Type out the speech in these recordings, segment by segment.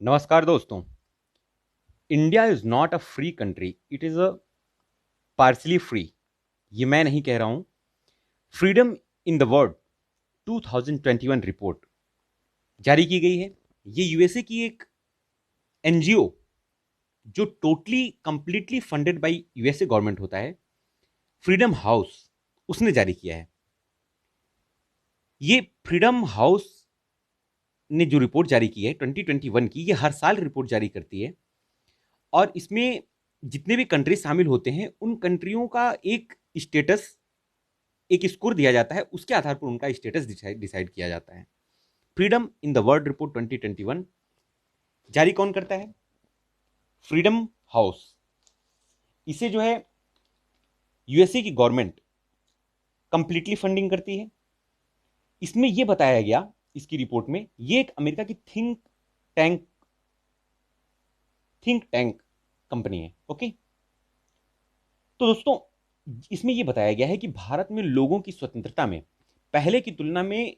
नमस्कार दोस्तों। India is not a free country, it is a partly free. ये मैं नहीं कह रहा हूं। Freedom in the world 2021 report जारी की गई है। ये यूएसए की एक एनजीओ जो totally completely funded by USA government होता है, फ्रीडम हाउस, उसने जारी किया है। ये फ्रीडम हाउस ने जो रिपोर्ट जारी की है 2021 की, ये हर साल रिपोर्ट जारी करती है और इसमें जितने भी कंट्री शामिल होते हैं उन कंट्रियों का एक स्टेटस, एक स्कोर दिया जाता है। उसके आधार पर उनका स्टेटस डिसाइड किया जाता है। Freedom in the world report 2021 जारी कौन करता है? Freedom house. इसे जो है यूएसए की गवर्नमेंट कंप्लीटली फंडिंग करती है। इसमें यह बताया गया, इसकी रिपोर्ट में, यह एक अमेरिका की टैंक थिंक टैंक कंपनी है। ओके, तो दोस्तों इसमें यह बताया गया है कि भारत में लोगों की स्वतंत्रता में पहले की तुलना में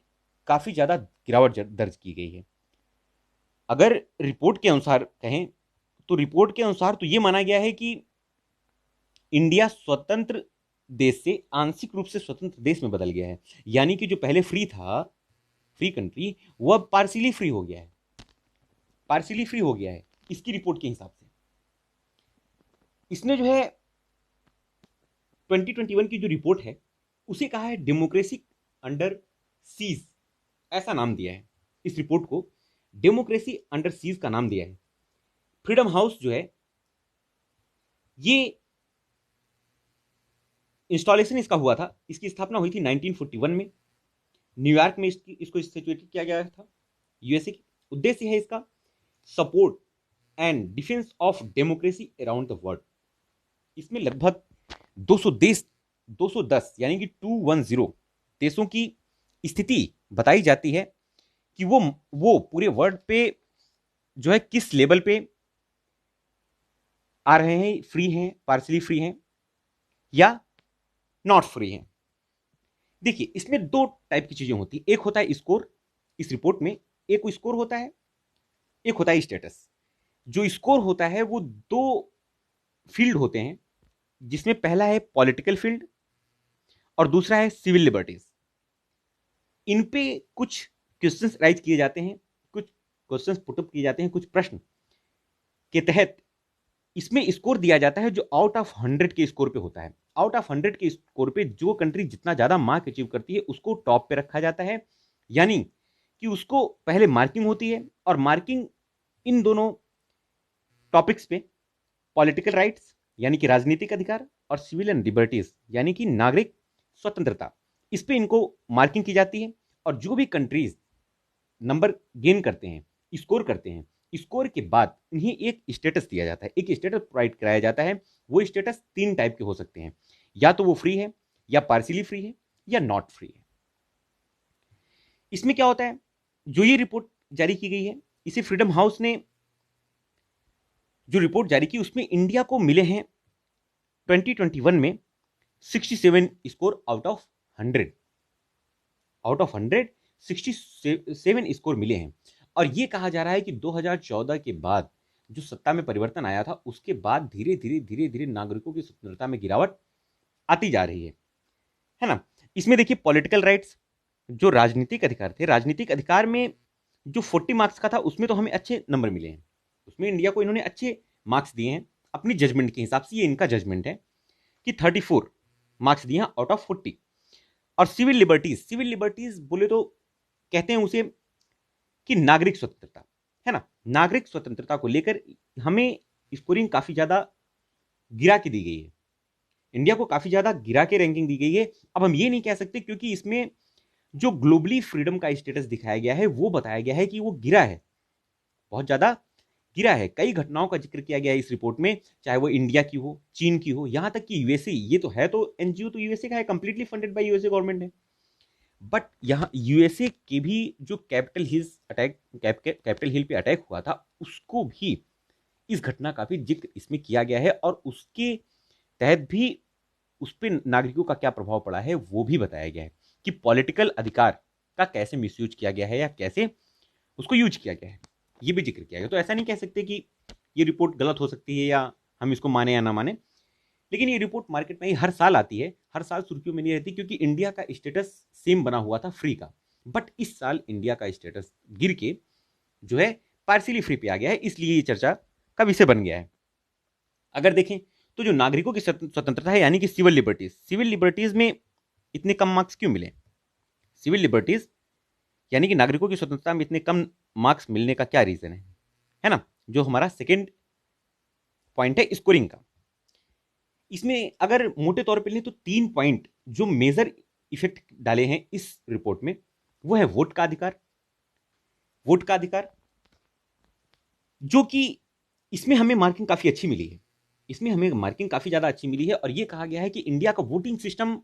काफी ज्यादा गिरावट दर्ज की गई है। अगर रिपोर्ट के अनुसार कहें तो रिपोर्ट के अनुसार तो यह माना गया है कि इंडिया स्वतंत्र देश से आंशिक रूप से स्वतंत्र देश में बदल गया है। यानी कि जो पहले फ्री था, फ्री कंट्री, वो अब पार्सिली फ्री हो गया है। पार्सिली फ्री हो गया है इसकी रिपोर्ट के हिसाब से। इसने जो है 2021 की जो रिपोर्ट है उसे कहा है डेमोक्रेसी अंडर सीज, ऐसा नाम दिया है इस रिपोर्ट को। डेमोक्रेसी अंडर सीज का नाम दिया है। फ्रीडम हाउस जो है, ये इंस्टॉलेशन इसका हुआ था, इसकी स्थापना हुई थी 1941 में। न्यूयॉर्क में इसको सिचुएटेड किया गया था यूएसए की। उद्देश्य है इसका support and defence of democracy around the world. इसमें लगभग 200 देश, 210 यानी कि 210 देशों की स्थिति बताई जाती है कि वो पूरे वर्ल्ड पे जो है किस लेवल पे आ रहे हैं, फ्री हैं, पार्सली फ्री हैं या नॉट फ्री हैं। देखिए, इसमें दो टाइप की चीजें होती है। एक होता है स्कोर इस रिपोर्ट में, एक स्कोर होता है, एक होता है स्टेटस। जो स्कोर होता है वो दो फील्ड होते हैं, जिसमें पहला है पॉलिटिकल फील्ड और दूसरा है सिविल लिबर्टीज। इन पे कुछ क्वेश्चंस राइज किए जाते हैं, कुछ क्वेश्चंस पुटअप किए जाते हैं, कुछ प्रश्न के तहत इसमें स्कोर दिया जाता है जो आउट ऑफ 100 के स्कोर पे होता है। आउट ऑफ 100 के स्कोर पे जो कंट्री जितना ज्यादा मार्क अचीव करती है उसको टॉप पे रखा जाता है। यानी कि उसको पहले मार्किंग होती है, और मार्किंग इन दोनों टॉपिक्स पे, पॉलिटिकल राइट्स यानी कि राजनीतिक अधिकार, और सिविल एंड लिबर्टीज यानी कि नागरिक स्वतंत्रता, इस पे इनको मार्किंग की जाती है। और जो भी कंट्रीज नंबर गेन करते हैं, स्कोर करते हैं, स्कोर के बाद इन्हें एक स्टेटस दिया जाता है, एक स्टेटस प्रोवाइड कराया जाता है। वो स्टेटस तीन टाइप के हो सकते हैं, या तो वो फ्री है, या पार्सिली फ्री है, या नॉट फ्री है। इसमें क्या होता है, जो ये रिपोर्ट जारी की गई है, इसे फ्रीडम हाउस ने जो रिपोर्ट जारी की उसमें इंडिया को मिले हैं 2021 में 67 score out of 100। Out of 100 67 score मिले हैं। और यह कहा जा रहा है कि 2014 के बाद जो सत्ता में परिवर्तन आया था उसके बाद धीरे धीरे धीरे धीरे नागरिकों की स्वतंत्रता में गिरावट आती जा रही है ना। इसमें देखिए, पॉलिटिकल राइट्स, जो राजनीतिक अधिकार थे, राजनीतिक अधिकार में जो 40 मार्क्स का था उसमें तो हमें अच्छे नंबर मिले हैं। उसमें इंडिया को इन्होंने अच्छे मार्क्स दिए हैं अपनी जजमेंट के हिसाब से। ये इनका जजमेंट है कि 34 मार्क्स दिए आउट ऑफ 40। और सिविल लिबर्टीज, सिविल लिबर्टीज बोले तो कहते हैं उसे कि नागरिक स्वतंत्रता, है ना। नागरिक स्वतंत्रता को लेकर हमें स्कोरिंग काफी ज्यादा गिरा के दी गई है, इंडिया को काफी ज्यादा गिरा के रैंकिंग दी गई है। अब हम ये नहीं कह सकते, क्योंकि इसमें जो ग्लोबली फ्रीडम का स्टेटस दिखाया गया है वो बताया गया है कि वो गिरा है, बहुत ज्यादा गिरा है। कई घटनाओं का जिक्र किया गया है इस रिपोर्ट में, चाहे वो इंडिया की हो, चीन की हो, यहां तक कि यूएसए, ये तो है, तो एनजीओ तो यूएसए का है, completely funded by USA government है। बट यहाँ यूएसए के भी जो कैपिटल हिल पे अटैक हुआ था, उसको भी, इस घटना का भी जिक्र इसमें किया गया है, और उसके तहत भी उस पर नागरिकों का क्या प्रभाव पड़ा है वो भी बताया गया है कि पॉलिटिकल अधिकार का कैसे मिसयूज किया गया है या कैसे उसको यूज किया गया है। ये भी जिक्र किया गया। तो ऐसा नहीं कह सकते कि ये रिपोर्ट गलत हो सकती है या हम इसको माने या ना माने, लेकिन ये रिपोर्ट मार्केट में हर साल आती है, हर साल सुर्खियों में नहीं रहती, क्योंकि इंडिया का स्टेटस सेम बना हुआ था फ्री का। बट इस साल इंडिया का स्टेटस गिर के जो है पार्शियली फ्री पे आ गया है, इसलिए ये चर्चा का विषय बन गया है। अगर देखें तो जो नागरिकों की स्वतंत्रता है, यानी कि सिविल लिबर्टीज में इतने कम मार्क्स क्यों मिले? सिविल लिबर्टीज यानी कि नागरिकों की स्वतंत्रता में इतने कम मार्क्स मिलने का क्या रीजन है ना? जो हमारा सेकेंड पॉइंट है स्कोरिंग का। इसमें अगर मोटे तौर पर लें तो 3 पॉइंट जो मेजर इफेक्ट डाले हैं इस रिपोर्ट में, वो है वोट का अधिकार, जो कि इसमें हमें मार्किंग काफी अच्छी मिली है, इसमें हमें मार्किंग काफी ज्यादा अच्छी मिली है। और यह कहा गया है कि इंडिया का वोटिंग सिस्टम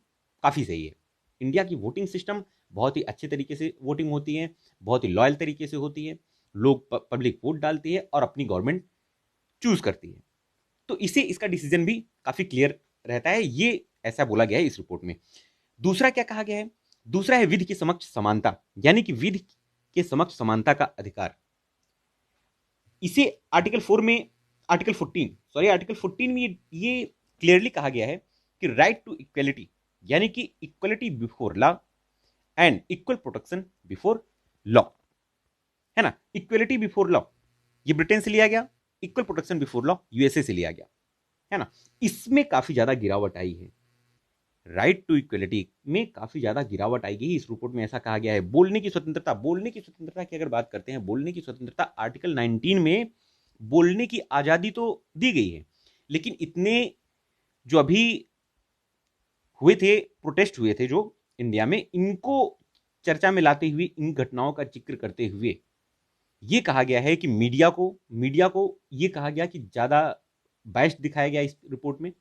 काफी सही है। इंडिया की वोटिंग सिस्टम बहुत ही अच्छे तरीके से वोटिंग होती है, बहुत ही लॉयल तरीके से होती है, लोग पब्लिक वोट डालती है और अपनी गवर्नमेंट चूज करती है। तो इसे इसका डिसीजन भी काफी क्लियर रहता है, ये ऐसा बोला गया है इस रिपोर्ट में। दूसरा क्या कहा गया है? दूसरा है विधि के समक्ष समानता, यानी कि विधि के समक्ष समानता का अधिकार। इसे आर्टिकल 14 में ये क्लियरली कहा गया है कि राइट टू इक्वलिटी, यानी कि equality before law and equal protection before law, है ना? इक्वलिटी बिफोर लॉ ये ब्रिटेन से लिया गया, equal protection before law USA से लिया गया, है ना? इसमें काफी ज्यादा गिरावट आई है, राइट टू इक्वलिटी में काफी ज्यादा गिरावट आई है। इस रिपोर्ट में ऐसा कहा गया है। बोलने की स्वतंत्रता की अगर बात करते हैं, बोलने की स्वतंत्रता आर्टिकल 19 में बोलने की आजादी तो दी गई है, लेकिन इतने जो अभी हुए थे, प्रोटेस्ट हुए थे जो इंडिया में, इनको चर्चा में लाते हुए, इन घटनाओं का जिक्र करते हुए यह कहा गया है कि मीडिया को यह कहा गया कि ज्यादा बायस्ड दिखाया गया इस रिपोर्ट में,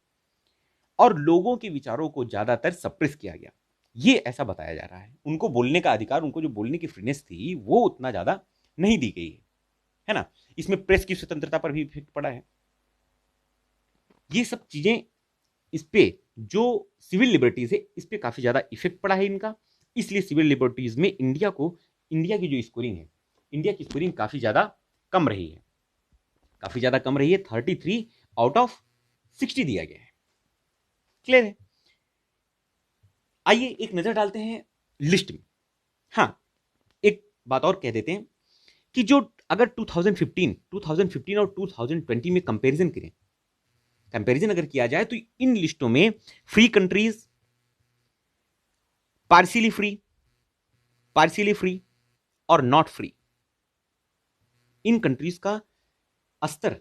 और लोगों के विचारों को ज्यादातर सप्रेस किया गया, ये ऐसा बताया जा रहा है। उनको बोलने का अधिकार, उनको जो बोलने की फ्रीनेस थी, वो उतना ज्यादा नहीं दी गई है ना? इसमें प्रेस की स्वतंत्रता पर भी इफेक्ट पड़ा है। ये सब चीजें, इस पे जो सिविल लिबर्टीज है, इस पे काफी ज्यादा इफेक्ट पड़ा है इनका। इसलिए सिविल लिबर्टीज में इंडिया की जो स्कोरिंग है, इंडिया की स्कोरिंग काफी ज्यादा कम रही है, 33 आउट ऑफ 60 दिया गया है। क्लियर है? आइए एक नजर डालते हैं लिस्ट में। हाँ, एक बात और कह देते हैं कि जो अगर 2015 और 2020 में कंपैरिजन अगर किया जाए, तो इन लिस्टों में फ्री कंट्रीज, पार्शियली फ्री और नॉट फ्री, इन कंट्रीज का स्तर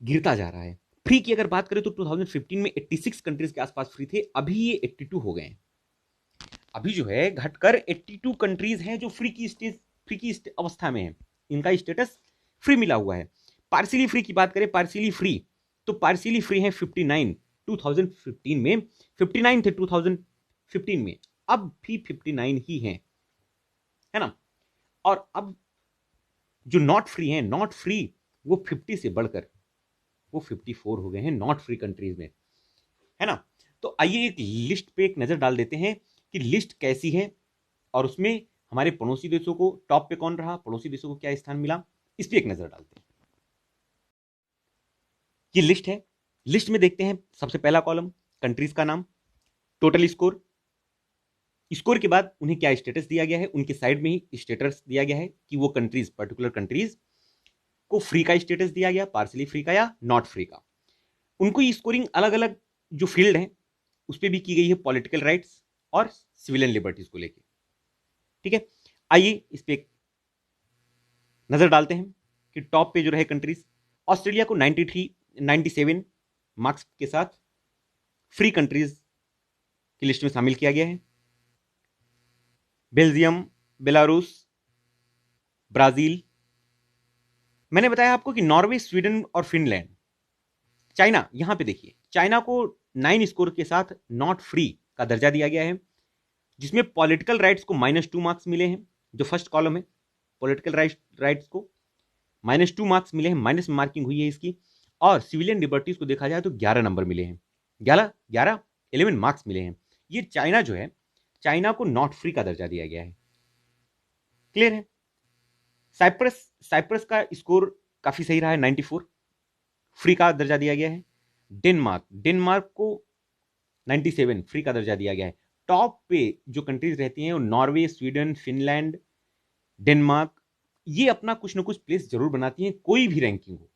गिरता जा रहा है। फ्री की अगर बात करें तो 2015 में 86 कंट्रीज के आसपास फ्री थे, अभी ये 82 हो गए हैं। अभी जो है घटकर 82 कंट्रीज हैं जो फ्री की अवस्था में है, इनका स्टेटस फ्री मिला हुआ है। पार्शियली फ्री की बात करें, पार्शियली फ्री है 59, 2015 में 59 थे, 2015 में, अब भी 59 ही हैं, है ना? और अब जो नॉट फ्री वो 50 से बढ़कर वो 54 हो गए हैं नॉट फ्री कंट्रीज में, है ना? तो आइए एक लिस्ट पे एक नजर डाल देते हैं कि लिस्ट कैसी है, और उसमें हमारे पड़ोसी देशों को टॉप पे कौन रहा, पड़ोसी देशों को क्या स्थान मिला, इस पे एक नजर डालते हैं। ये लिस्ट है, लिस्ट में देखते हैं सबसे पहला कॉलम कंट्रीज का नाम, टोटल स्कोर के बाद उन्हें क्या स्टेटस दिया गया है, उनके साइड में ही स्टेटस दिया गया है कि वो कंट्रीज, पर्टिकुलर कंट्रीज को फ्री का स्टेटस दिया गया, पार्शियली फ्री का या नॉट फ्री का। उनको ये स्कोरिंग अलग अलग जो फील्ड है उस पर भी की गई है, पॉलिटिकल राइट्स और सिविलियन लिबर्टीज को लेकर। ठीक है, आइए इस पे नजर डालते हैं कि टॉप पे जो रहे कंट्रीज, ऑस्ट्रेलिया को 97 मार्क्स के साथ फ्री कंट्रीज की लिस्ट में शामिल किया गया है। बेल्जियम, बेलारूस, ब्राजील, मैंने बताया आपको कि नॉर्वे, स्वीडन और फिनलैंड। चाइना, यहां पे देखिए, चाइना को 9 स्कोर के साथ नॉट फ्री का दर्जा दिया गया है, जिसमें पॉलिटिकल राइट्स को -2 मार्क्स मिले हैं। जो फर्स्ट कॉलम है, पॉलिटिकल राइट्स को -2 मार्क्स मिले हैं, माइनस मार्किंग हुई है इसकी। और सिविलियन लिबर्टीज को देखा जाए तो 11 नंबर मिले हैं, 11 मार्क्स मिले हैं। ये चाइना जो है, चाइना को नॉट फ्री का दर्जा दिया गया है। क्लियर है? साइप्रस का स्कोर काफी सही रहा है, 94, फ्री का दर्जा दिया गया है। डेनमार्क को 97 फ्री का दर्जा दिया गया है। टॉप पे जो कंट्रीज रहती हैं वो नॉर्वे, स्वीडन, फिनलैंड, डेनमार्क, ये अपना कुछ ना कुछ प्लेस जरूर बनाती हैं कोई भी रैंकिंग हो।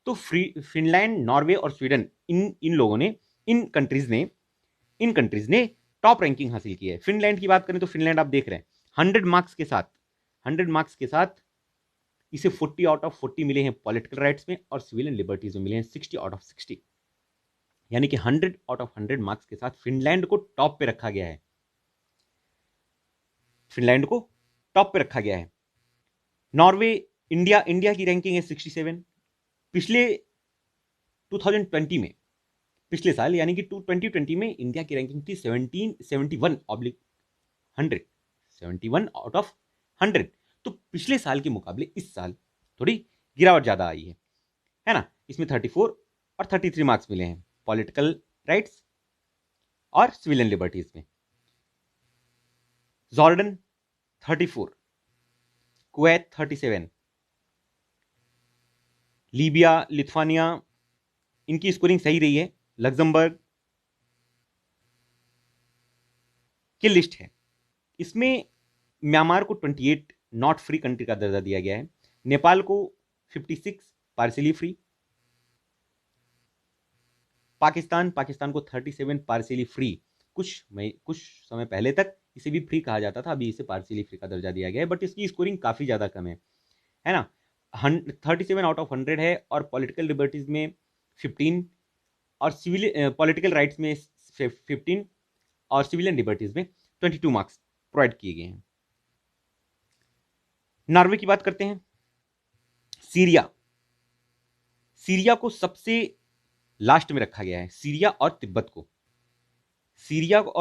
तो फिनलैंड, नॉर्वे और स्वीडन, इन लोगों ने, इन कंट्रीज ने टॉप रैंकिंग हासिल की है। फिनलैंड की बात करें तो फिनलैंड आप देख रहे हैं 100 मार्क्स के साथ इसे 40 आउट ऑफ 40 मिले हैं पॉलिटिकल राइट्स में, और सिविलियन लिबर्टीज में मिले हैं 60 आउट ऑफ 60, यानी कि 100 आउट ऑफ 100 मार्क्स के साथ फिनलैंड को टॉप पे रखा गया है। फिनलैंड को टॉप पे रखा गया है। नॉर्वे, इंडिया की रैंकिंग है 67। पिछले 2020 में, पिछले साल यानी कि 2020 में इंडिया की रैंकिंग थी 71 आउट ऑफ 100। तो पिछले साल के मुकाबले इस साल थोड़ी गिरावट ज्यादा आई है ना। इसमें 34 और 33 मार्क्स मिले हैं पॉलिटिकल राइट्स और सिविलियन लिबर्टीज में। जॉर्डन 34, कुवैत 37, लीबिया, लिथुआनिया, इनकी स्कोरिंग सही रही है। लग्जमबर्ग की लिस्ट है, इसमें म्यांमार को 28 नॉट फ्री कंट्री का दर्जा दिया गया है। नेपाल को 56 पार्शियली फ्री। पाकिस्तान को 37 पार्शियली फ्री। कुछ समय पहले तक इसे भी फ्री कहा जाता था, अभी इसे पार्शियली फ्री का दर्जा दिया गया है, बट इसकी स्कोरिंग काफी ज्यादा कम है ना। 37 आउट ऑफ 100 है, और पॉलिटिकल लिबर्टीज में 15, और सिविल पॉलिटिकल राइट्स में 15, और सिविलियन लिबर्टीज में 22 मार्क्स प्रोवाइड किए गए हैं। नॉर्वे की बात करते हैं। सीरिया को सबसे लास्ट में रखा गया है। सीरिया और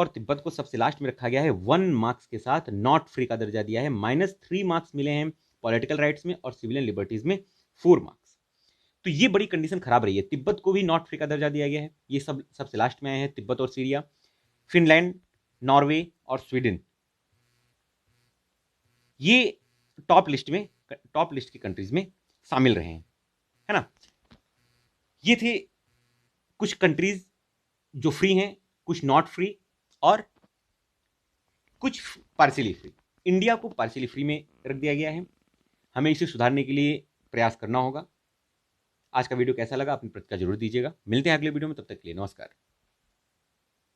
तिब्बत को सबसे लास्ट में रखा गया है। 1 मार्क्स के साथ नॉट फ्री का दर्जा दिया है। -3 मार्क्स मिले हैं पॉलिटिकल राइट्स में, और सिविलियन लिबर्टीज में 4 मार्क्स। तो ये बड़ी कंडीशन खराब रही है। तिब्बत को भी नॉट फ्री का दर्जा दिया गया है। ये सबसे लास्ट में आए हैं, तिब्बत और सीरिया। फिनलैंड, नॉर्वे और स्वीडन, ये टॉप लिस्ट की कंट्रीज में शामिल रहे हैं, है ना। ये थे कुछ कंट्रीज जो फ्री हैं, कुछ नॉट फ्री, और कुछ पार्शियली फ्री। इंडिया को पार्शियली फ्री में रख दिया गया है। हमें इसे सुधारने के लिए प्रयास करना होगा। आज का वीडियो कैसा लगा अपनी प्रतिक्रिया जरूर दीजिएगा। मिलते हैं अगले वीडियो में, तब तक के लिए नमस्कार।